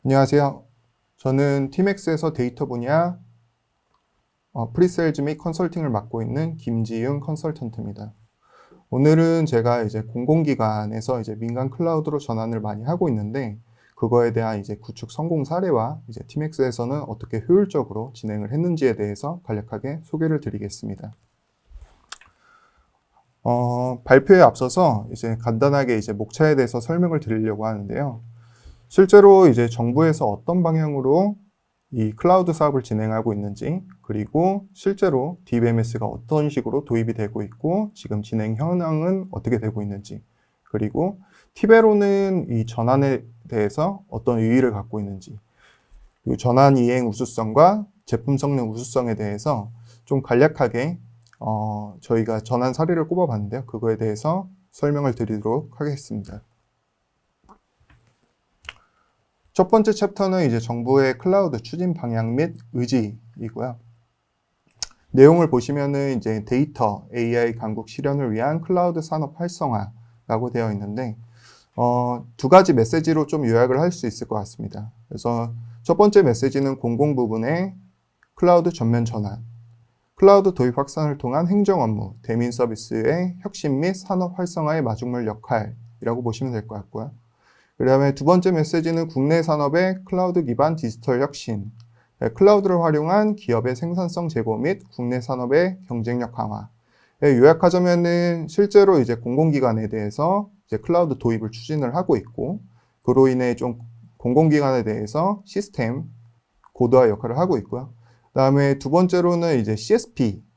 안녕하세요. 저는 티맥스에서 데이터 분야 프리세일즈 및 컨설팅을 맡고 있는 김지윤 컨설턴트입니다. 오늘은 제가 이제 공공기관에서 이제 민간 클라우드로 전환을 많이 하고 있는데 그거에 대한 이제 구축 성공 사례와 이제 티맥스에서는 어떻게 효율적으로 진행을 했는지에 대해서 간략하게 소개를 드리겠습니다. 발표에 앞서서 이제 간단하게 이제 목차에 대해서 설명을 드리려고 하는데요. 실제로 이제 정부에서 어떤 방향으로 이 클라우드 사업을 진행하고 있는지, 그리고 실제로 DBMS가 어떤 식으로 도입이 되고 있고, 지금 진행 현황은 어떻게 되고 있는지, 그리고 티베로는 이 전환에 대해서 어떤 의의를 갖고 있는지, 그리고 전환 이행 우수성과 제품 성능 우수성에 대해서 좀 간략하게 저희가 전환 사례를 꼽아봤는데요. 그거에 대해서 설명을 드리도록 하겠습니다. 첫 번째 챕터는 이제 정부의 클라우드 추진 방향 및 의지이고요. 내용을 보시면은 이제 데이터, AI 강국 실현을 위한 클라우드 산업 활성화라고 되어 있는데, 두 가지 메시지로 좀 요약을 할 수 있을 것 같습니다. 그래서 첫 번째 메시지는 공공 부분의 클라우드 전면 전환, 클라우드 도입 확산을 통한 행정 업무, 대민 서비스의 혁신 및 산업 활성화의 마중물 역할이라고 보시면 될 것 같고요. 그 다음에 두 번째 메시지는 국내 산업의 클라우드 기반 디지털 혁신, 클라우드를 활용한 기업의 생산성 제고 및 국내 산업의 경쟁력 강화. 요약하자면은 실제로 이제 공공기관에 대해서 이제 클라우드 도입을 추진을 하고 있고, 그로 인해 좀 공공기관에 대해서 시스템 고도화 역할을 하고 있고요. 그 다음에 두 번째로는 이제 CSP,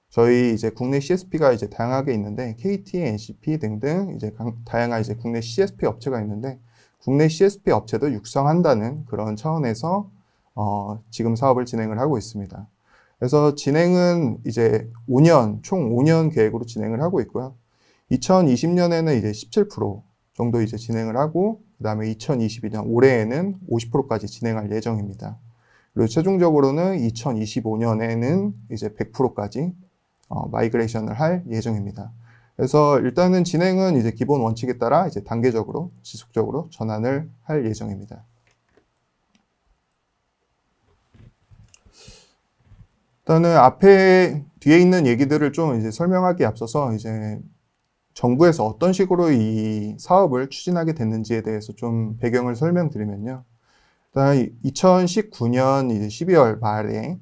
저희 이제 국내 CSP가 이제 다양하게 있는데 KT, NCP 등등 이제 다양한 이제 국내 CSP 업체가 있는데 국내 CSP 업체도 육성한다는 그런 차원에서 지금 사업을 진행을 하고 있습니다. 그래서 진행은 이제 총 5년 계획으로 진행을 하고 있고요. 2020년에는 이제 17% 정도 이제 진행을 하고 그다음에 2022년 올해에는 50%까지 진행할 예정입니다. 그리고 최종적으로는 2025년에는 이제 100%까지 마이그레이션을 할 예정입니다. 그래서 일단은 진행은 이제 기본 원칙에 따라 이제 단계적으로 지속적으로 전환을 할 예정입니다. 일단은 뒤에 있는 얘기들을 좀 이제 설명하기에 앞서서 이제 정부에서 어떤 식으로 이 사업을 추진하게 됐는지에 대해서 좀 배경을 설명드리면요. 일단 2019년 이제 12월 말에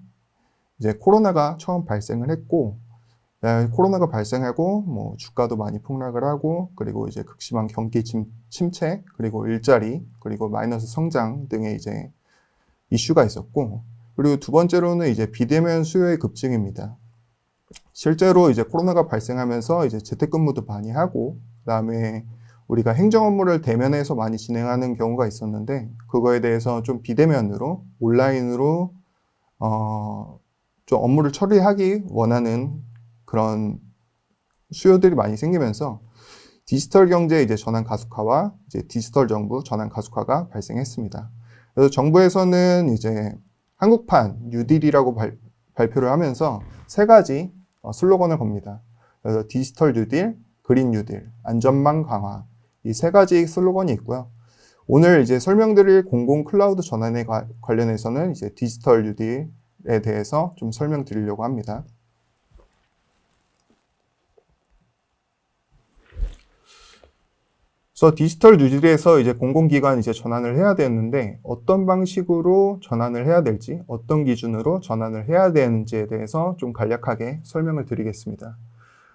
이제 코로나가 처음 발생을 했고, 코로나가 발생하고 뭐 주가도 많이 폭락을 하고 그리고 이제 극심한 경기 침체 그리고 일자리 그리고 마이너스 성장 등의 이제 이슈가 있었고, 그리고 두 번째로는 이제 비대면 수요의 급증입니다. 실제로 이제 코로나가 발생하면서 이제 재택근무도 많이 하고 그다음에 우리가 행정 업무를 대면에서 많이 진행하는 경우가 있었는데 그거에 대해서 좀 비대면으로 온라인으로 좀 업무를 처리하기 원하는 그런 수요들이 많이 생기면서 디지털 경제 이제 전환 가속화와 이제 디지털 정부 전환 가속화가 발생했습니다. 그래서 정부에서는 이제 한국판 뉴딜이라고 발표를 하면서 세 가지 슬로건을 겁니다. 그래서 디지털 뉴딜, 그린 뉴딜, 안전망 강화 이 세 가지 슬로건이 있고요. 오늘 이제 설명드릴 공공 클라우드 전환에 관련해서는 이제 디지털 뉴딜에 대해서 좀 설명드리려고 합니다. 그래서 디지털 뉴딜에서 이제 공공기관 이제 전환을 해야 되는데 어떤 방식으로 전환을 해야 될지, 어떤 기준으로 전환을 해야 되는지에 대해서 좀 간략하게 설명을 드리겠습니다.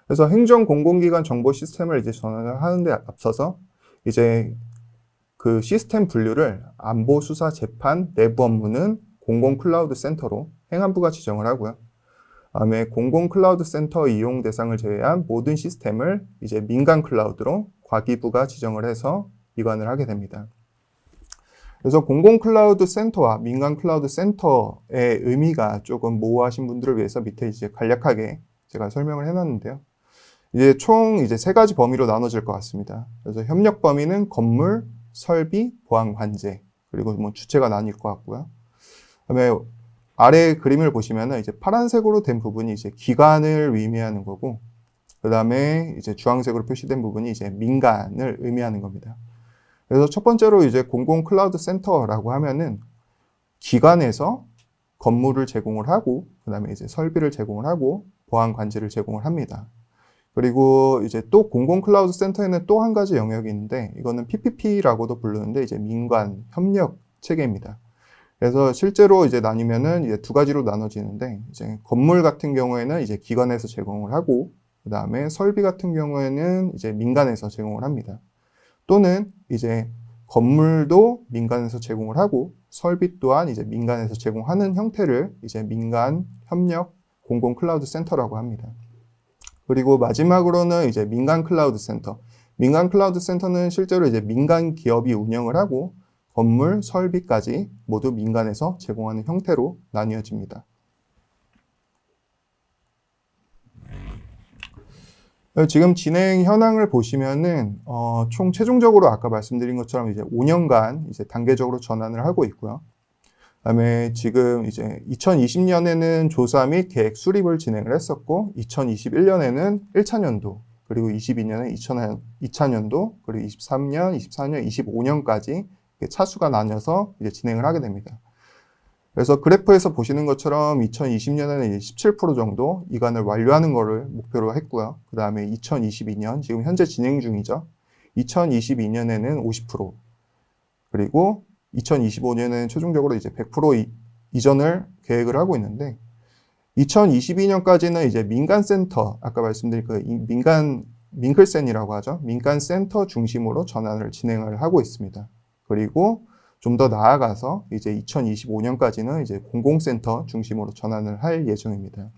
그래서 행정 공공기관 정보 시스템을 이제 전환을 하는데 앞서서 이제 그 시스템 분류를 안보, 수사, 재판, 내부 업무는 공공 클라우드 센터로 행안부가 지정을 하고요. 다음에 공공 클라우드 센터 이용 대상을 제외한 모든 시스템을 이제 민간 클라우드로 과기부가 지정을 해서 이관을 하게 됩니다. 그래서 공공 클라우드 센터와 민간 클라우드 센터의 의미가 조금 모호하신 분들을 위해서 밑에 이제 간략하게 제가 설명을 해놨는데요. 이제 총 이제 세 가지 범위로 나눠질 것 같습니다. 그래서 협력 범위는 건물, 설비, 보안 관제, 그리고 뭐 주체가 나뉠 것 같고요. 그다음에 아래 그림을 보시면은 이제 파란색으로 된 부분이 이제 기관을 의미하는 거고, 그 다음에 이제 주황색으로 표시된 부분이 이제 민간을 의미하는 겁니다. 그래서 첫 번째로 이제 공공 클라우드 센터라고 하면은 기관에서 건물을 제공을 하고, 그 다음에 이제 설비를 제공을 하고, 보안 관리를 제공을 합니다. 그리고 이제 또 공공 클라우드 센터에는 또 한 가지 영역이 있는데, 이거는 PPP라고도 부르는데, 이제 민관 협력 체계입니다. 그래서 실제로 이제 나뉘면은 이제 두 가지로 나눠지는데, 이제 건물 같은 경우에는 이제 기관에서 제공을 하고, 그 다음에 설비 같은 경우에는 이제 민간에서 제공을 합니다. 또는 이제 건물도 민간에서 제공을 하고 설비 또한 이제 민간에서 제공하는 형태를 이제 민간 협력 공공 클라우드 센터라고 합니다. 그리고 마지막으로는 이제 민간 클라우드 센터. 민간 클라우드 센터는 실제로 이제 민간 기업이 운영을 하고 건물, 설비까지 모두 민간에서 제공하는 형태로 나뉘어집니다. 지금 진행 현황을 보시면은 총 최종적으로 아까 말씀드린 것처럼 이제 5년간 이제 단계적으로 전환을 하고 있고요. 그다음에 지금 이제 2020년에는 조사 및 계획 수립을 진행을 했었고, 2021년에는 1차 년도, 그리고 22년에 2차 년도, 그리고 23년, 24년, 25년까지 차수가 나뉘어서 이제 진행을 하게 됩니다. 그래서 그래프에서 보시는 것처럼 2020년에는 17% 정도 이관을 완료하는 것을 목표로 했고요. 그 다음에 2022년, 지금 현재 진행 중이죠. 2022년에는 50%, 그리고 2025년에는 최종적으로 이제 100% 이전을 계획을 하고 있는데, 2022년까지는 이제 민간센터, 아까 말씀드린 그 민클센이라고 하죠. 민간센터 중심으로 전환을 진행을 하고 있습니다. 그리고 좀 더 나아가서 이제 2025년까지는 이제 공공센터 중심으로 전환을 할 예정입니다.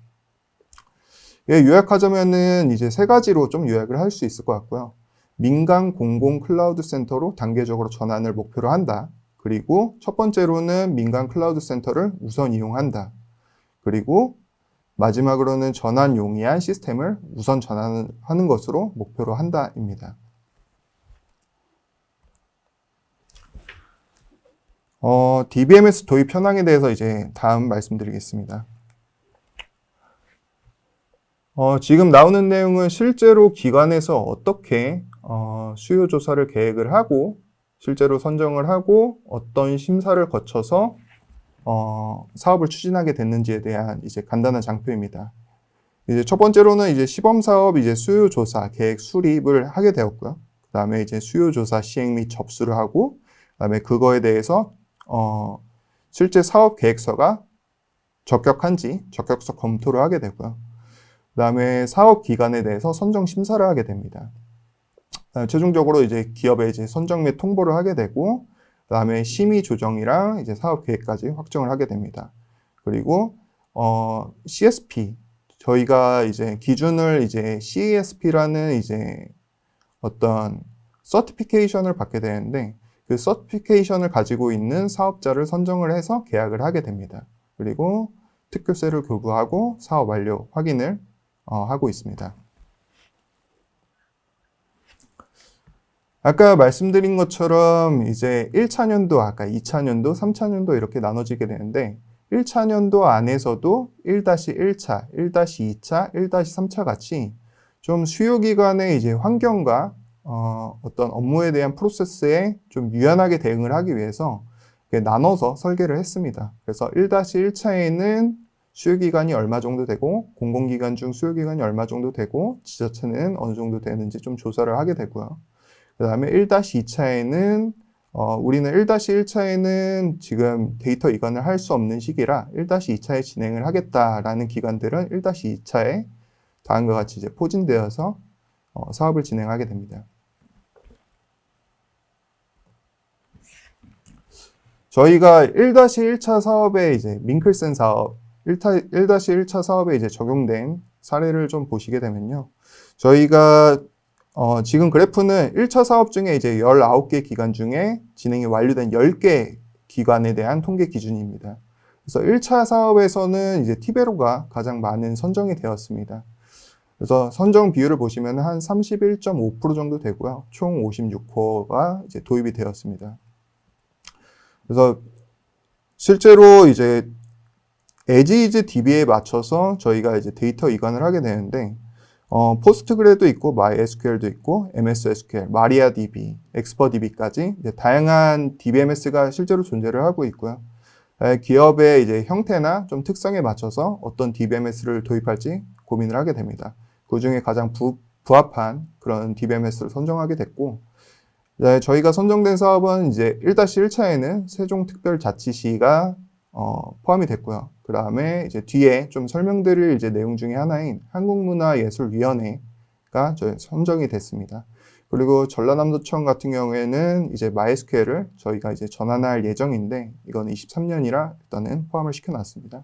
예, 요약하자면은 이제 세 가지로 좀 요약을 할 수 있을 것 같고요. 민간 공공 클라우드 센터로 단계적으로 전환을 목표로 한다. 그리고 첫 번째로는 민간 클라우드 센터를 우선 이용한다. 그리고 마지막으로는 전환 용이한 시스템을 우선 전환하는 것으로 목표로 한다입니다. DBMS 도입 현황에 대해서 이제 다음 말씀드리겠습니다. 지금 나오는 내용은 실제로 기관에서 어떻게 수요 조사를 계획을 하고 실제로 선정을 하고 어떤 심사를 거쳐서 사업을 추진하게 됐는지에 대한 이제 간단한 장표입니다. 이제 첫 번째로는 이제 시범 사업 이제 수요 조사 계획 수립을 하게 되었고요. 그 다음에 이제 수요 조사 시행 및 접수를 하고, 그 다음에 그거에 대해서 실제 사업 계획서가 적격한지 적격서 검토를 하게 되고요. 그 다음에 사업 기간에 대해서 선정 심사를 하게 됩니다. 최종적으로 이제 기업에 이제 선정 및 통보를 하게 되고, 그 다음에 심의 조정이랑 이제 사업 계획까지 확정을 하게 됩니다. 그리고 CSP, 저희가 이제 기준을 이제 CASP라는 이제 어떤 서티피케이션을 받게 되는데, 그 서티피케이션을 가지고 있는 사업자를 선정을 해서 계약을 하게 됩니다. 그리고 특許세를 교부하고 사업 완료 확인을 하고 있습니다. 아까 말씀드린 것처럼 이제 1차 년도, 아까 2차 년도, 3차 년도 이렇게 나눠지게 되는데, 1차 년도 안에서도 1-1차, 1-2차, 1-3차 같이 좀 수요기관의 이제 환경과 어떤 업무에 대한 프로세스에 좀 유연하게 대응을 하기 위해서 나눠서 설계를 했습니다. 그래서 1-1차에는 수요기간이 얼마 정도 되고, 공공기관 중 수요기간이 얼마 정도 되고, 지자체는 어느 정도 되는지 좀 조사를 하게 되고요. 그 다음에 1-2차에는 우리는 1-1차에는 지금 데이터 이관을 할 수 없는 시기라 1-2차에 진행을 하겠다라는 기관들은 1-2차에 다음과 같이 이제 포진되어서 사업을 진행하게 됩니다. 저희가 1-1차 사업에 이제 민클센 사업, 1-1차 사업에 이제 적용된 사례를 좀 보시게 되면요. 저희가 지금 그래프는 1차 사업 중에 이제 19개 기관 중에 진행이 완료된 10개 기관에 대한 통계 기준입니다. 그래서 1차 사업에서는 이제 티베로가 가장 많은 선정이 되었습니다. 그래서 선정 비율을 보시면 한 31.5% 정도 되고요. 총 56호가 이제 도입이 되었습니다. 그래서 실제로 이제 as is DB에 맞춰서 저희가 이제 데이터 이관을 하게 되는데, 포스트그레도 있고, MySQL도 있고, MS SQL, MariaDB, ExpertDB까지 다양한 DBMS가 실제로 존재를 하고 있고요. 기업의 이제 형태나 좀 특성에 맞춰서 어떤 DBMS를 도입할지 고민을 하게 됩니다. 그 중에 가장 부합한 그런 DBMS를 선정하게 됐고, 저희가 선정된 사업은 이제 1-1차에는 세종특별자치시가 포함이 됐고요. 그 다음에 이제 뒤에 좀 설명드릴 이제 내용 중에 하나인 한국문화예술위원회가 선정이 됐습니다. 그리고 전라남도청 같은 경우에는 이제 MySQL을 저희가 이제 전환할 예정인데, 이거는 23년이라 일단은 포함을 시켜놨습니다.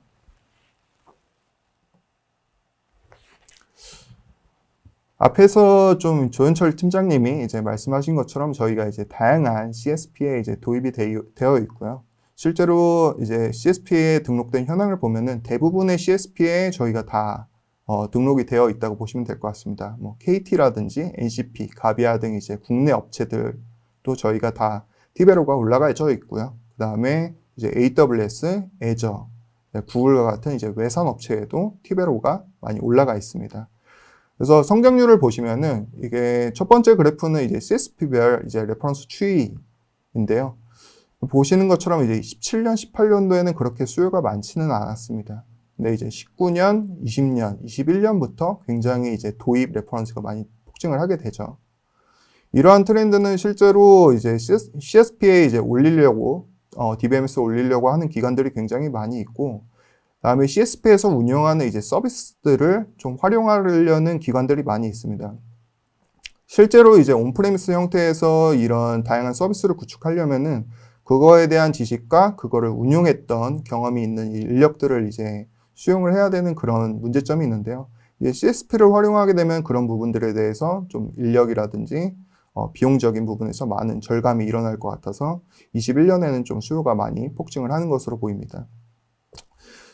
앞에서 좀 조현철 팀장님이 이제 말씀하신 것처럼 저희가 이제 다양한 CSP에 이제 도입이 되어 있고요. 실제로 이제 CSP에 등록된 현황을 보면은 대부분의 CSP에 저희가 다 등록이 되어 있다고 보시면 될 것 같습니다. 뭐 KT라든지 NCP, 가비아 등 이제 국내 업체들도 저희가 다 티베로가 올라가져 있고요. 그 다음에 이제 AWS, Azure, 구글과 같은 이제 외산 업체에도 티베로가 많이 올라가 있습니다. 그래서 성장률을 보시면은 이게 첫 번째 그래프는 이제 CSP별 이제 레퍼런스 추이인데요. 보시는 것처럼 이제 17년, 18년도에는 그렇게 수요가 많지는 않았습니다. 근데 이제 19년, 20년, 21년부터 굉장히 이제 도입 레퍼런스가 많이 폭증을 하게 되죠. 이러한 트렌드는 실제로 이제 CSP에 이제 올리려고, DBMS 올리려고 하는 기관들이 굉장히 많이 있고, 다음에 CSP에서 운영하는 이제 서비스들을 좀 활용하려는 기관들이 많이 있습니다. 실제로 이제 온프레미스 형태에서 이런 다양한 서비스를 구축하려면은 그거에 대한 지식과 그거를 운용했던 경험이 있는 인력들을 이제 수용을 해야 되는 그런 문제점이 있는데요. 이제 CSP를 활용하게 되면 그런 부분들에 대해서 좀 인력이라든지 비용적인 부분에서 많은 절감이 일어날 것 같아서 21년에는 좀 수요가 많이 폭증을 하는 것으로 보입니다.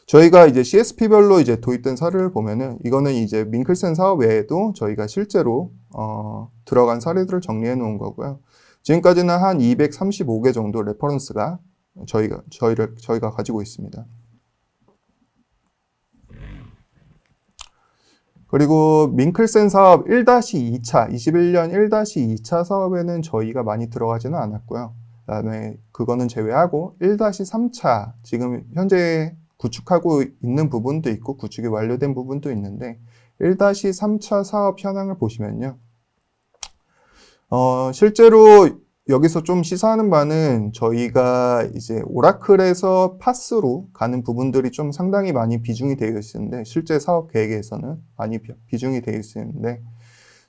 저희가 이제 CSP별로 이제 도입된 사례를 보면은 이거는 이제 밍클센 사업 외에도 저희가 실제로 들어간 사례들을 정리해 놓은 거고요. 지금까지는 한 235개 정도 레퍼런스가 저희가 가지고 있습니다. 그리고 밍클센 사업 1-2차, 21년 1-2차 사업에는 저희가 많이 들어가지는 않았고요. 그다음에 그거는 제외하고 1-3차, 지금 현재 구축하고 있는 부분도 있고 구축이 완료된 부분도 있는데 1-3차 사업 현황을 보시면요. 실제로 여기서 좀 시사하는 바는 저희가 이제 오라클에서 파스로 가는 부분들이 좀 상당히 많이 비중이 되어 있는데, 실제 사업 계획에서는 많이 비중이 되어 있는데,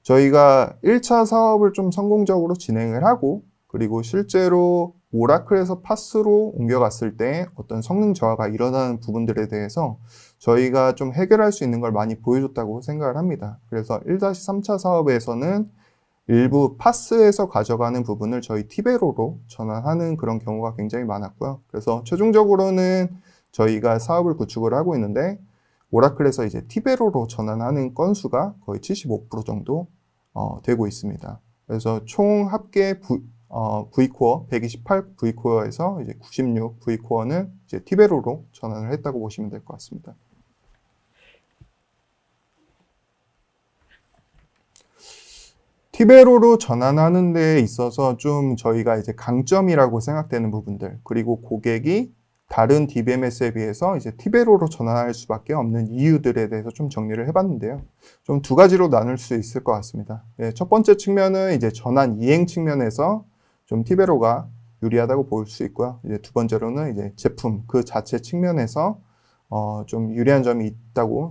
저희가 1차 사업을 좀 성공적으로 진행을 하고, 그리고 실제로 오라클에서 파스로 옮겨갔을 때 어떤 성능 저하가 일어나는 부분들에 대해서 저희가 좀 해결할 수 있는 걸 많이 보여줬다고 생각을 합니다. 그래서 1-3차 사업에서는 일부 파스에서 가져가는 부분을 저희 티베로로 전환하는 그런 경우가 굉장히 많았고요. 그래서 최종적으로는 저희가 사업을 구축을 하고 있는데, 오라클에서 이제 티베로로 전환하는 건수가 거의 75% 정도 되고 있습니다. 그래서 총 합계 V코어 128 V코어에서 이제 96 V코어는 이제 티베로로 전환을 했다고 보시면 될 것 같습니다. 티베로로 전환하는 데 있어서 좀 저희가 이제 강점이라고 생각되는 부분들, 그리고 고객이 다른 DBMS에 비해서 이제 티베로로 전환할 수밖에 없는 이유들에 대해서 좀 정리를 해봤는데요. 좀 두 가지로 나눌 수 있을 것 같습니다. 첫 번째 측면은 이제 전환 이행 측면에서 좀 티베로가 유리하다고 볼 수 있고요. 이제 두 번째로는 이제 제품 그 자체 측면에서 좀 유리한 점이 있다고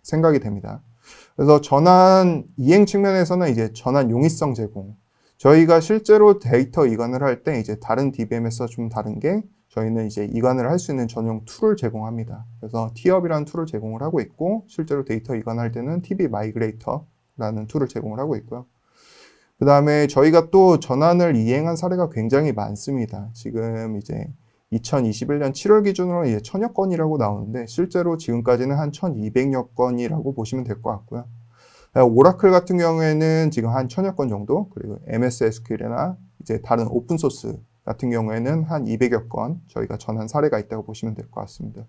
생각이 됩니다. 그래서 전환 이행 측면에서는 이제 전환 용이성 제공. 저희가 실제로 데이터 이관을 할 때 이제 다른 DBMS와 좀 다른 게, 저희는 이제 이관을 할 수 있는 전용 툴을 제공합니다. 그래서 티업이라는 툴을 제공을 하고 있고, 실제로 데이터 이관할 때는 TB 마이그레이터라는 툴을 제공을 하고 있고요. 그 다음에 저희가 또 전환을 이행한 사례가 굉장히 많습니다. 지금 이제 2021년 7월 기준으로 이제 1000여 건이라고 나오는데, 실제로 지금까지는 한 1200여 건이라고 보시면 될 것 같고요. 오라클 같은 경우에는 지금 한 1000여 건 정도, 그리고 MS SQL이나 이제 다른 오픈소스 같은 경우에는 한 200여 건 저희가 전환 사례가 있다고 보시면 될 것 같습니다.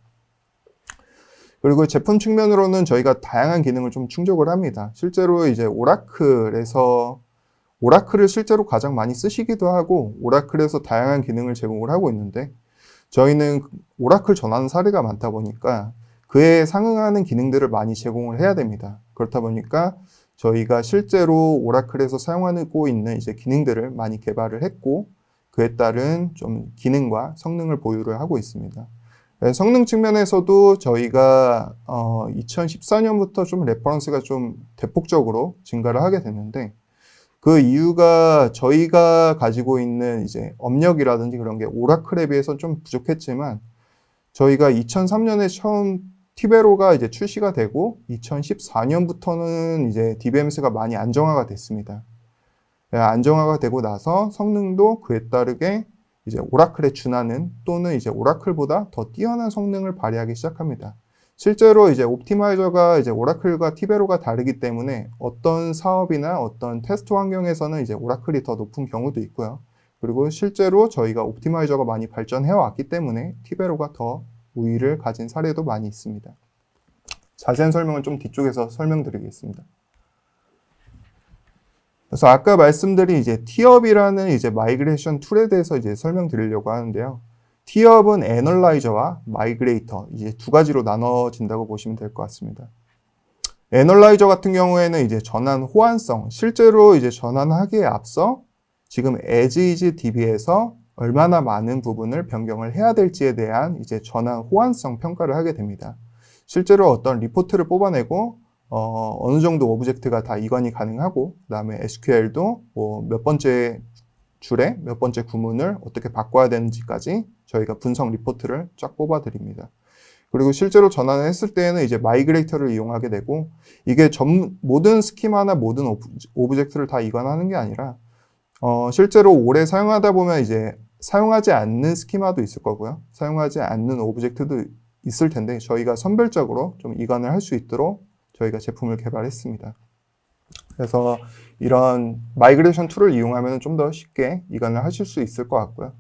그리고 제품 측면으로는 저희가 다양한 기능을 좀 충족을 합니다. 실제로 이제 오라클을 실제로 가장 많이 쓰시기도 하고, 오라클에서 다양한 기능을 제공을 하고 있는데, 저희는 오라클 전환 사례가 많다 보니까 그에 상응하는 기능들을 많이 제공을 해야 됩니다. 그렇다 보니까 저희가 실제로 오라클에서 사용하고 있는 이제 기능들을 많이 개발을 했고, 그에 따른 좀 기능과 성능을 보유를 하고 있습니다. 성능 측면에서도 저희가 2014년부터 좀 레퍼런스가 좀 대폭적으로 증가를 하게 됐는데, 그 이유가 저희가 가지고 있는 이제 업력이라든지 그런 게 오라클에 비해서 좀 부족했지만, 저희가 2003년에 처음 티베로가 이제 출시가 되고 2014년부터는 이제 DBMS가 많이 안정화가 됐습니다. 안정화가 되고 나서 성능도 그에 따르게 이제 오라클에 준하는 또는 이제 오라클보다 더 뛰어난 성능을 발휘하기 시작합니다. 실제로 이제 옵티마이저가 이제 오라클과 티베로가 다르기 때문에 어떤 사업이나 어떤 테스트 환경에서는 이제 오라클이 더 높은 경우도 있고요. 그리고 실제로 저희가 옵티마이저가 많이 발전해 왔기 때문에 티베로가 더 우위를 가진 사례도 많이 있습니다. 자세한 설명은 좀 뒤쪽에서 설명드리겠습니다. 그래서 아까 말씀드린 이제 티업이라는 이제 마이그레이션 툴에 대해서 이제 설명드리려고 하는데요. 티업은 애널라이저와 마이그레이터 이제 두 가지로 나눠진다고 보시면 될 것 같습니다. 애널라이저 같은 경우에는 이제 전환 호환성, 실제로 이제 전환하기에 앞서 지금 as is DB에서 얼마나 많은 부분을 변경을 해야 될지에 대한 이제 전환 호환성 평가를 하게 됩니다. 실제로 어떤 리포트를 뽑아내고 어느 정도 오브젝트가 다 이관이 가능하고, 그 다음에 SQL도 뭐 몇 번째 줄에 몇 번째 구문을 어떻게 바꿔야 되는지까지 저희가 분석 리포트를 쫙 뽑아드립니다. 그리고 실제로 전환을 했을 때에는 이제 마이그레이터를 이용하게 되고, 이게 모든 스키마나 모든 오브젝트를 다 이관하는 게 아니라 실제로 오래 사용하다 보면 이제 사용하지 않는 스키마도 있을 거고요. 사용하지 않는 오브젝트도 있을 텐데, 저희가 선별적으로 좀 이관을 할 수 있도록 저희가 제품을 개발했습니다. 그래서 이런 마이그레이션 툴을 이용하면 좀 더 쉽게 이관을 하실 수 있을 것 같고요.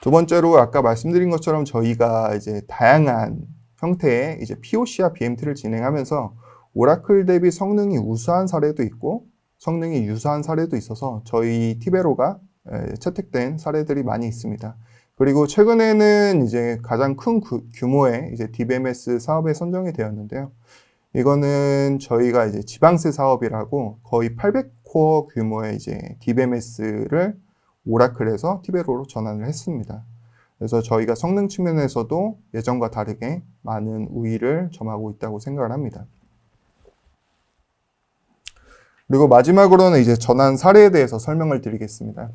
두 번째로 아까 말씀드린 것처럼 저희가 이제 다양한 형태의 이제 POC와 BMT를 진행하면서 오라클 대비 성능이 우수한 사례도 있고 성능이 유사한 사례도 있어서 저희 티베로가 채택된 사례들이 많이 있습니다. 그리고 최근에는 이제 가장 큰 규모의 이제 DBMS 사업에 선정이 되었는데요. 이거는 저희가 이제 지방세 사업이라고 거의 800코어 규모의 이제 DBMS를 오라클에서 티베로로 전환을 했습니다. 그래서 저희가 성능 측면에서도 예전과 다르게 많은 우위를 점하고 있다고 생각을 합니다. 그리고 마지막으로는 이제 전환 사례에 대해서 설명을 드리겠습니다.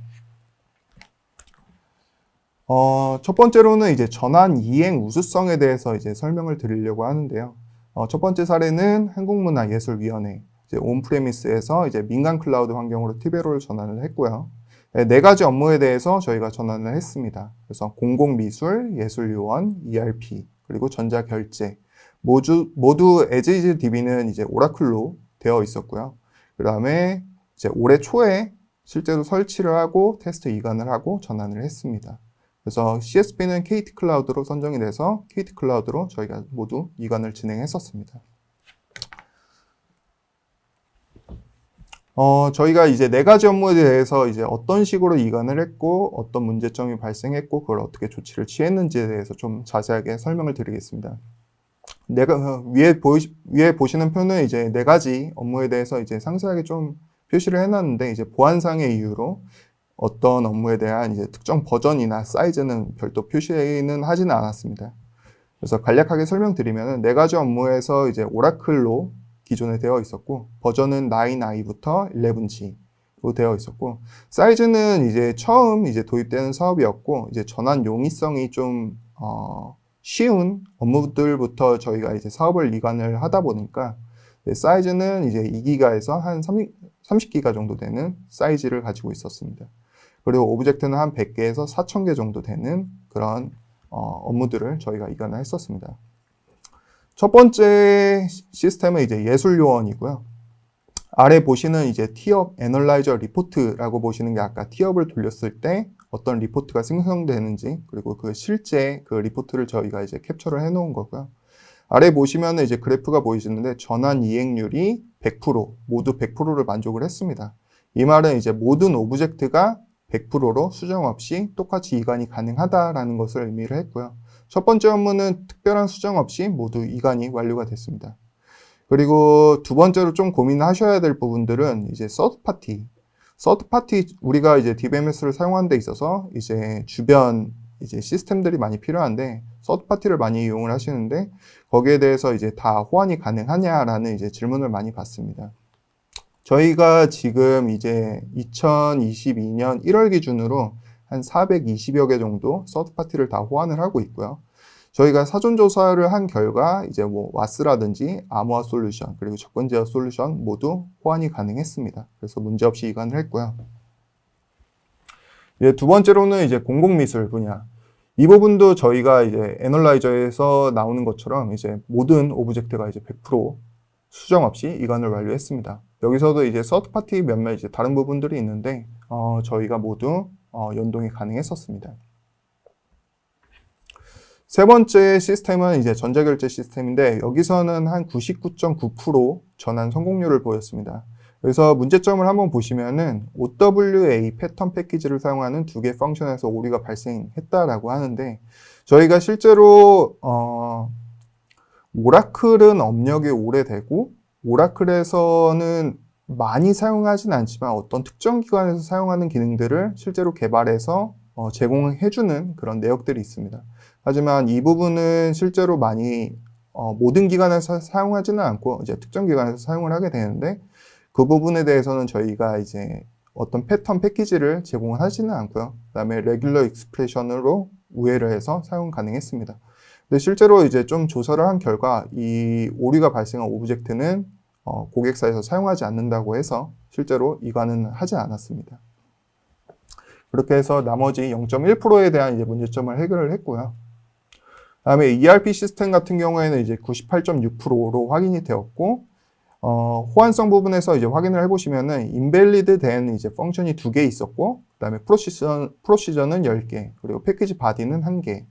첫 번째로는 이제 전환 이행 우수성에 대해서 이제 설명을 드리려고 하는데요. 첫 번째 사례는 한국문화예술위원회, 이제 온프레미스에서 이제 민간 클라우드 환경으로 티베로를 전환을 했고요. 네 가지 업무에 대해서 저희가 전환을 했습니다. 그래서 공공미술, 예술요원, ERP, 그리고 전자결제 모두 as is DB는 이제 오라클로 되어 있었고요. 그 다음에 이제 올해 초에 실제로 설치를 하고 테스트 이관을 하고 전환을 했습니다. 그래서 CSP는 KT 클라우드로 선정이 돼서 KT 클라우드로 저희가 모두 이관을 진행했었습니다. 저희가 이제 네 가지 업무에 대해서 이제 어떤 식으로 이관을 했고 어떤 문제점이 발생했고 그걸 어떻게 조치를 취했는지에 대해서 좀 자세하게 설명을 드리겠습니다. 위에 보시는 표는 이제 네 가지 업무에 대해서 이제 상세하게 좀 표시를 해놨는데, 이제 보안상의 이유로 어떤 업무에 대한 이제 특정 버전이나 사이즈는 별도 표시는 하지는 않았습니다. 그래서 간략하게 설명드리면 네 가지 업무에서 이제 오라클로 기존에 되어 있었고, 버전은 9i부터 11g로 되어 있었고, 사이즈는 이제 처음 이제 도입되는 사업이었고, 이제 전환 용이성이 좀 쉬운 업무들부터 저희가 이제 사업을 이관을 하다 보니까 사이즈는 이제 2기가에서 한 30기가 정도 되는 사이즈를 가지고 있었습니다. 그리고 오브젝트는 한 100개에서 4000개 정도 되는 그런 업무들을 저희가 이관을 했었습니다. 첫 번째 시스템은 이제 예술요원이고요. 아래 보시는 이제 티업 애널라이저 리포트라고 보시는 게 아까 티업을 돌렸을 때 어떤 리포트가 생성되는지, 그리고 그 실제 그 리포트를 저희가 이제 캡처를 해 놓은 거고요. 아래 보시면은 이제 그래프가 보이시는데 전환 이행률이 100%, 모두 100%를 만족을 했습니다. 이 말은 이제 모든 오브젝트가 100%로 수정 없이 똑같이 이관이 가능하다라는 것을 의미를 했고요. 첫 번째 업무는 특별한 수정 없이 모두 이관이 완료가 됐습니다. 그리고 두 번째로 좀 고민하셔야 될 부분들은 이제 서드파티 우리가 이제 DBMS를 사용하는 데 있어서 이제 주변 이제 시스템들이 많이 필요한데 서드파티를 많이 이용을 하시는데 거기에 대해서 이제 다 호환이 가능하냐라는 이제 질문을 많이 받습니다. 저희가 지금 이제 2022년 1월 기준으로 한 420여 개 정도 서드파티를 다 호환을 하고 있고요. 저희가 사전조사를 한 결과 이제 뭐 와스라든지 아모아 솔루션 그리고 접근 제어 솔루션 모두 호환이 가능했습니다. 그래서 문제없이 이관을 했고요. 이제 두 번째로는 이제 공공미술 분야. 이 부분도 저희가 이제 애널라이저에서 나오는 것처럼 이제 모든 오브젝트가 이제 100% 수정 없이 이관을 완료했습니다. 여기서도 이제 서드파티 몇몇 이제 다른 부분들이 있는데 저희가 모두 연동이 가능했었습니다. 세 번째 시스템은 이제 전자결제 시스템인데 여기서는 한 99.9% 전환 성공률을 보였습니다. 그래서 문제점을 한번 보시면은 OWA 패턴 패키지를 사용하는 두 개 펑션에서 오류가 발생했다라고 하는데 저희가 실제로 오라클은 업력이 오래되고 오라클에서는 많이 사용하진 않지만 어떤 특정 기관에서 사용하는 기능들을 실제로 개발해서 제공해주는 그런 내역들이 있습니다. 하지만 이 부분은 실제로 많이 모든 기관에서 사용하지는 않고 이제 특정 기관에서 사용을 하게 되는데 그 부분에 대해서는 저희가 이제 어떤 패턴 패키지를 제공을 하지는 않고요. 그다음에 레귤러 익스프레션으로 우회를 해서 사용 가능했습니다. 근데 실제로 이제 좀 조사를 한 결과 이 오류가 발생한 오브젝트는 고객사에서 사용하지 않는다고 해서 실제로 이관은 하지 않았습니다. 그렇게 해서 나머지 0.1%에 대한 이제 문제점을 해결을 했고요. 다음에 ERP 시스템 같은 경우에는 이제 98.6%로 확인이 되었고, 호환성 부분에서 이제 확인을 해보시면은 인밸리드 된 이제 펑션이 2개 있었고, 그 다음에 프로시저는 10개, 그리고 패키지 바디는 1개,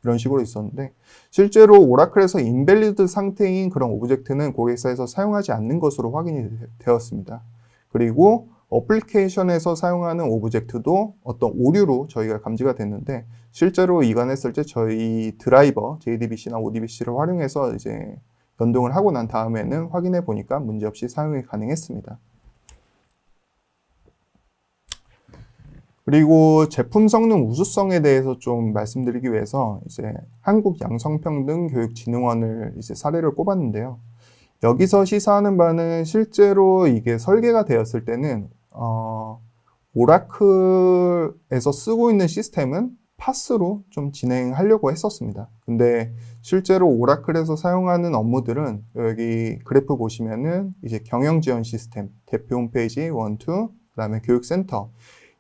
이런 식으로 있었는데, 실제로 오라클에서 인밸리드 상태인 그런 오브젝트는 고객사에서 사용하지 않는 것으로 확인이 되었습니다. 그리고 어플리케이션에서 사용하는 오브젝트도 어떤 오류로 저희가 감지가 됐는데 실제로 이관했을 때 저희 드라이버 JDBC나 ODBC를 활용해서 이제 연동을 하고 난 다음에는 확인해 보니까 문제없이 사용이 가능했습니다. 그리고 제품 성능 우수성에 대해서 좀 말씀드리기 위해서 이제 한국 양성평등교육진흥원을 이제 사례를 꼽았는데요. 여기서 시사하는 바는 실제로 이게 설계가 되었을 때는 오라클에서 쓰고 있는 시스템은 파스로 좀 진행하려고 했었습니다. 근데 실제로 오라클에서 사용하는 업무들은 여기 그래프 보시면은 이제 경영 지원 시스템, 대표 홈페이지 1, 2, 그 다음에 교육센터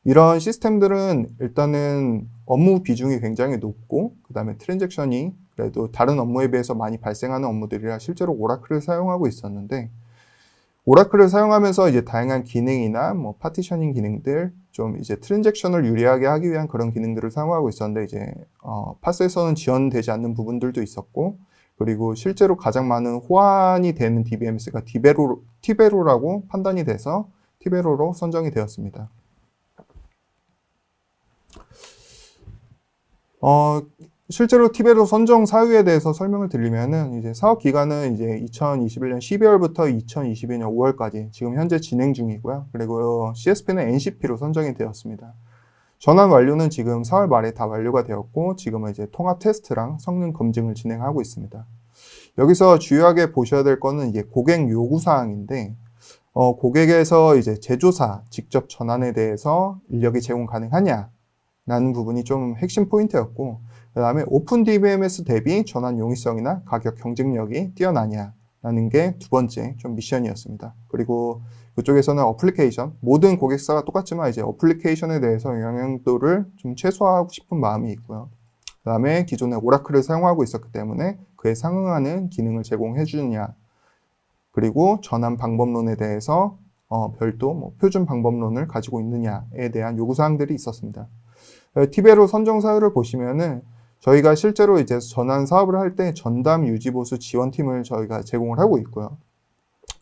이런 시스템들은 일단은 업무 비중이 굉장히 높고 그 다음에 트랜잭션이 그래도 다른 업무에 비해서 많이 발생하는 업무들이라 실제로 오라클을 사용하고 있었는데 오라클을 사용하면서 이제 다양한 기능이나 뭐 파티셔닝 기능들 좀 이제 트랜잭션을 유리하게 하기 위한 그런 기능들을 사용하고 있었는데 이제 파스에서는 지원되지 않는 부분들도 있었고 그리고 실제로 가장 많은 호환이 되는 DBMS가 티베로라고 판단이 돼서 티베로로 선정이 되었습니다. 실제로 티베로 선정 사유에 대해서 설명을 드리면은 이제 사업 기간은 이제 2021년 12월부터 2022년 5월까지 지금 현재 진행 중이고요. 그리고 CSP는 NCP로 선정이 되었습니다. 전환 완료는 지금 4월 말에 다 완료가 되었고 지금은 이제 통합 테스트랑 성능 검증을 진행하고 있습니다. 여기서 주요하게 보셔야 될 거는 이게 고객 요구 사항인데 고객에서 이제 제조사 직접 전환에 대해서 인력이 제공 가능하냐 라는 부분이 좀 핵심 포인트였고 그 다음에 오픈 DBMS 대비 전환 용이성이나 가격 경쟁력이 뛰어나냐라는 게 두 번째 좀 미션이었습니다. 그리고 그쪽에서는 어플리케이션, 모든 고객사가 똑같지만 이제 어플리케이션에 대해서 영향도를 좀 최소화하고 싶은 마음이 있고요. 그 다음에 기존에 오라클을 사용하고 있었기 때문에 그에 상응하는 기능을 제공해 주느냐 그리고 전환 방법론에 대해서 별도 뭐 표준 방법론을 가지고 있느냐에 대한 요구사항들이 있었습니다. 티베로 선정 사유를 보시면은 저희가 실제로 이제 전환 사업을 할 때 전담 유지보수 지원팀을 저희가 제공을 하고 있고요.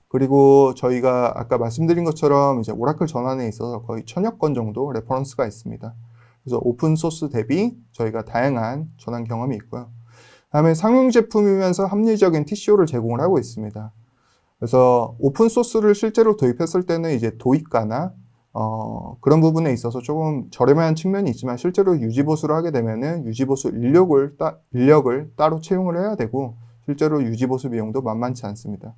그리고 저희가 아까 말씀드린 것처럼 이제 오라클 전환에 있어서 거의 1000여 건 정도 레퍼런스가 있습니다. 그래서 오픈소스 대비 저희가 다양한 전환 경험이 있고요. 다음에 상용 제품이면서 합리적인 TCO를 제공을 하고 있습니다. 그래서 오픈소스를 실제로 도입했을 때는 이제 도입가나 그런 부분에 있어서 조금 저렴한 측면이 있지만 실제로 유지보수를 하게 되면은 유지보수 인력을 따로 채용을 해야 되고 실제로 유지보수 비용도 만만치 않습니다.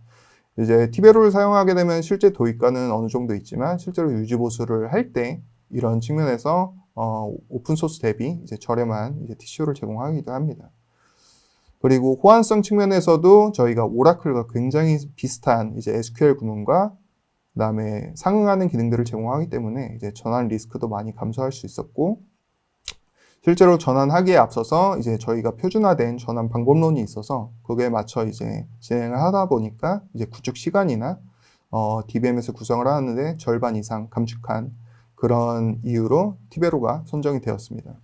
이제 티베로를 사용하게 되면 실제 도입가는 어느 정도 있지만 실제로 유지보수를 할 때 이런 측면에서 오픈소스 대비 이제 저렴한 이제 TCO를 제공하기도 합니다. 그리고 호환성 측면에서도 저희가 오라클과 굉장히 비슷한 이제 SQL 구문과 그다음에 상응하는 기능들을 제공하기 때문에 이제 전환 리스크도 많이 감소할 수 있었고 실제로 전환하기에 앞서서 이제 저희가 표준화된 전환 방법론이 있어서 거기에 맞춰 이제 진행을 하다 보니까 이제 구축 시간이나 DBMS 구성을 하는데 절반 이상 감축한 그런 이유로 티베로가 선정이 되었습니다.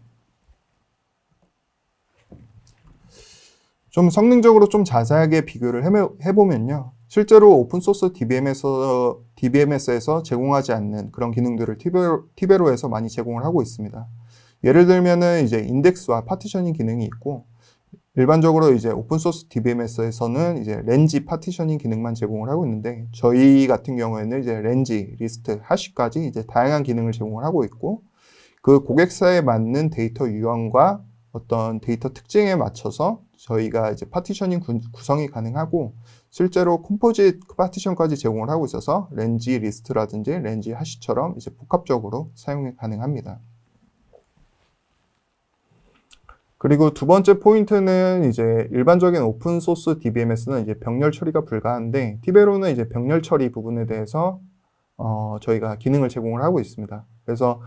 좀 성능적으로 좀 자세하게 비교를 해보면요. 실제로 오픈소스 DBMS에서 제공하지 않는 그런 기능들을 티베로에서 많이 제공을 하고 있습니다. 예를 들면은 이제 인덱스와 파티셔닝 기능이 있고, 일반적으로 이제 오픈소스 DBMS에서는 이제 렌지 파티셔닝 기능만 제공을 하고 있는데, 저희 같은 경우에는 이제 렌지, 리스트, 하시까지 이제 다양한 기능을 제공을 하고 있고, 그 고객사에 맞는 데이터 유형과 어떤 데이터 특징에 맞춰서 저희가 이제 파티셔닝 구성이 가능하고 실제로 컴포짓 파티션까지 제공을 하고 있어서 렌지 리스트라든지 렌지 하시처럼 이제 복합적으로 사용이 가능합니다. 그리고 두 번째 포인트는 이제 일반적인 오픈소스 DBMS는 이제 병렬 처리가 불가한데 티베로는 이제 병렬 처리 부분에 대해서 저희가 기능을 제공을 하고 있습니다. 그래서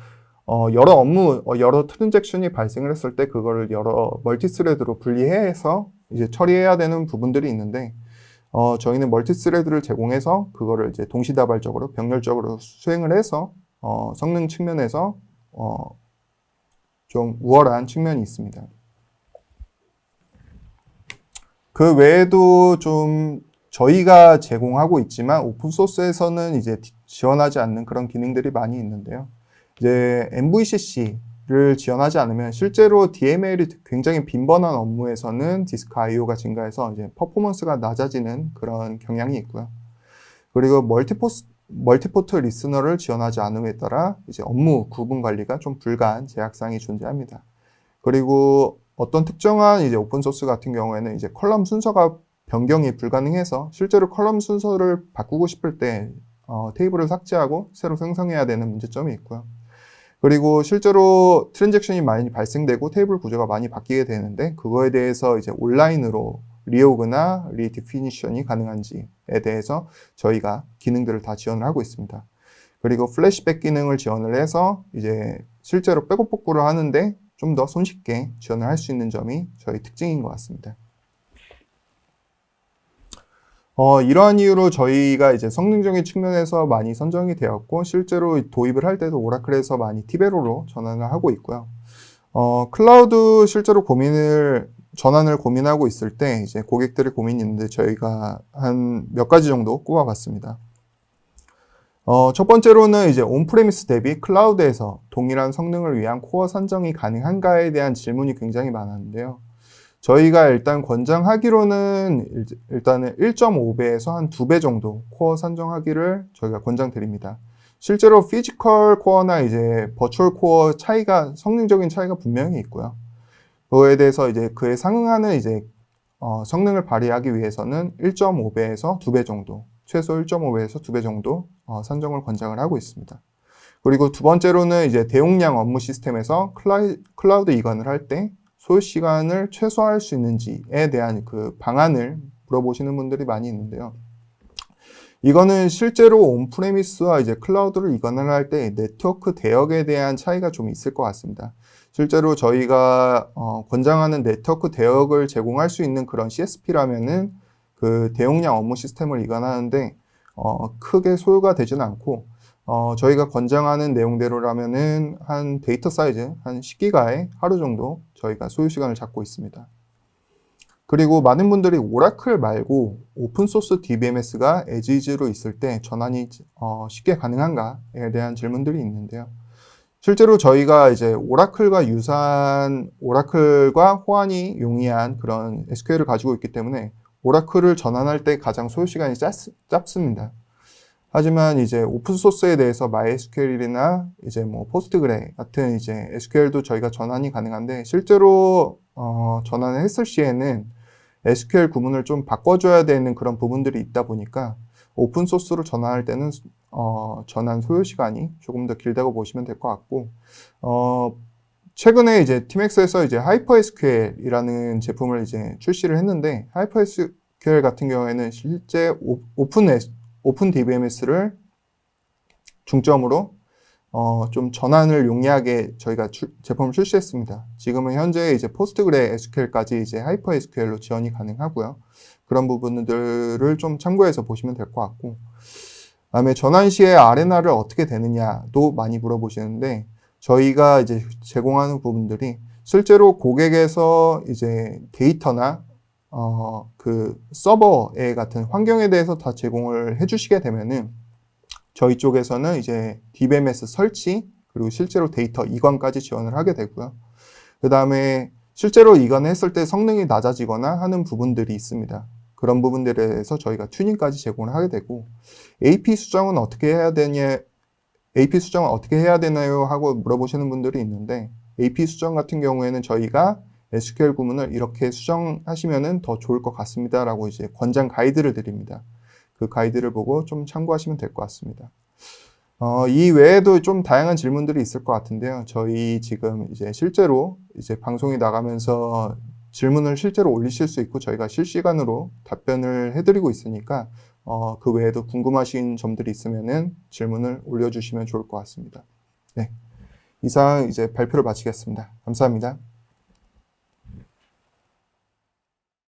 여러 트랜잭션이 발생을 했을 때 그거를 여러 멀티스레드로 분리해서 이제 처리해야 되는 부분들이 있는데 저희는 멀티스레드를 제공해서 그거를 이제 동시다발적으로 병렬적으로 수행을 해서 성능 측면에서 좀 우월한 측면이 있습니다. 그 외에도 좀 저희가 제공하고 있지만 오픈소스에서는 이제 지원하지 않는 그런 기능들이 많이 있는데요. 이제 MVCC를 지원하지 않으면 실제로 DML이 굉장히 빈번한 업무에서는 디스크 IO가 증가해서 이제 퍼포먼스가 낮아지는 그런 경향이 있고요. 그리고 멀티포트 리스너를 지원하지 않음에 따라 이제 업무 구분 관리가 좀 불가한 제약사항이 존재합니다. 그리고 어떤 특정한 이제 오픈소스 같은 경우에는 이제 컬럼 순서가 변경이 불가능해서 실제로 컬럼 순서를 바꾸고 싶을 때 테이블을 삭제하고 새로 생성해야 되는 문제점이 있고요. 그리고 실제로 트랜잭션이 많이 발생되고 테이블 구조가 많이 바뀌게 되는데 그거에 대해서 이제 온라인으로 리오그나 리디피니션이 가능한지에 대해서 저희가 기능들을 다 지원을 하고 있습니다. 그리고 플래시백 기능을 지원을 해서 이제 실제로 백업 복구를 하는데 좀 더 손쉽게 지원을 할 수 있는 점이 저희 특징인 것 같습니다. 이러한 이유로 저희가 이제 성능적인 측면에서 많이 선정이 되었고 실제로 도입을 할 때도 오라클에서 많이 티베로로 전환을 하고 있고요. 클라우드 실제로 전환을 고민하고 있을 때 이제 고객들의 고민이 있는데 저희가 한 몇 가지 정도 꼽아봤습니다. 첫 번째로는 이제 온프레미스 대비 클라우드에서 동일한 성능을 위한 코어 산정이 가능한가에 대한 질문이 굉장히 많았는데요. 저희가 일단 권장하기로는 일단은 1.5배에서 한 2배 정도 코어 산정하기를 저희가 권장드립니다. 실제로 피지컬 코어나 이제 버추얼 코어 성능적인 차이가 분명히 있고요. 그거에 대해서 이제 그에 상응하는 이제 성능을 발휘하기 위해서는 1.5배에서 2배 정도, 최소 1.5배에서 2배 정도 산정을 권장을 하고 있습니다. 그리고 두 번째로는 이제 대용량 업무 시스템에서 클라우드 이관을 할 때 소요 시간을 최소화할 수 있는지에 대한 그 방안을 물어보시는 분들이 많이 있는데요. 이거는 실제로 온프레미스와 이제 클라우드를 이관을 할 때 네트워크 대역에 대한 차이가 좀 있을 것 같습니다. 실제로 저희가 권장하는 네트워크 대역을 제공할 수 있는 그런 CSP라면은 그 대용량 업무 시스템을 이관하는데 크게 소요가 되지는 않고 저희가 권장하는 내용대로라면은 한 데이터 사이즈 한 10기가에 하루 정도 저희가 소요 시간을 잡고 있습니다. 그리고 많은 분들이 오라클 말고 오픈소스 DBMS가 as-is로 있을 때 전환이 쉽게 가능한가에 대한 질문들이 있는데요. 실제로 저희가 이제 오라클과 호환이 용이한 그런 SQL을 가지고 있기 때문에 오라클을 전환할 때 가장 소요 시간이 짧습니다. 하지만 이제 오픈소스에 대해서 MySQL이나 이제 뭐 포스트그레 같은 이제 SQL도 저희가 전환이 가능한데 실제로 전환을 했을 시에는 SQL 구문을 좀 바꿔줘야 되는 그런 부분들이 있다 보니까 오픈소스로 전환할 때는 전환 소요 시간이 조금 더 길다고 보시면 될 것 같고 최근에 이제 팀엑스에서 이제 하이퍼SQL이라는 제품을 이제 출시를 했는데 하이퍼SQL 같은 경우에는 실제 오픈 DBMS를 중점으로 좀 전환을 용이하게 저희가 제품을 출시했습니다. 지금은 현재 이제 포스트그레 SQL까지 이제 하이퍼 SQL로 지원이 가능하고요. 그런 부분들을 좀 참고해서 보시면 될 것 같고, 그다음에 전환 시에 아레나를 어떻게 되느냐도 많이 물어보시는데, 저희가 이제 제공하는 부분들이 실제로 고객에서 이제 데이터나 그 서버에 같은 환경에 대해서 다 제공을 해주시게 되면은 저희 쪽에서는 이제 DBMS 설치 그리고 실제로 데이터 이관까지 지원을 하게 되고요. 그 다음에 실제로 이관했을 때 성능이 낮아지거나 하는 부분들이 있습니다. 그런 부분들에 대해서 저희가 튜닝까지 제공을 하게 되고 AP 수정은 어떻게 해야 되나요? 하고 물어보시는 분들이 있는데 AP 수정 같은 경우에는 저희가 SQL 구문을 이렇게 수정하시면 더 좋을 것 같습니다. 라고 이제 권장 가이드를 드립니다. 그 가이드를 보고 좀 참고하시면 될 것 같습니다. 이 외에도 좀 다양한 질문들이 있을 것 같은데요. 저희 지금 이제 실제로 이제 방송이 나가면서 질문을 실제로 올리실 수 있고 저희가 실시간으로 답변을 해드리고 있으니까 그 외에도 궁금하신 점들이 있으면은 질문을 올려주시면 좋을 것 같습니다. 네. 이상 이제 발표를 마치겠습니다. 감사합니다.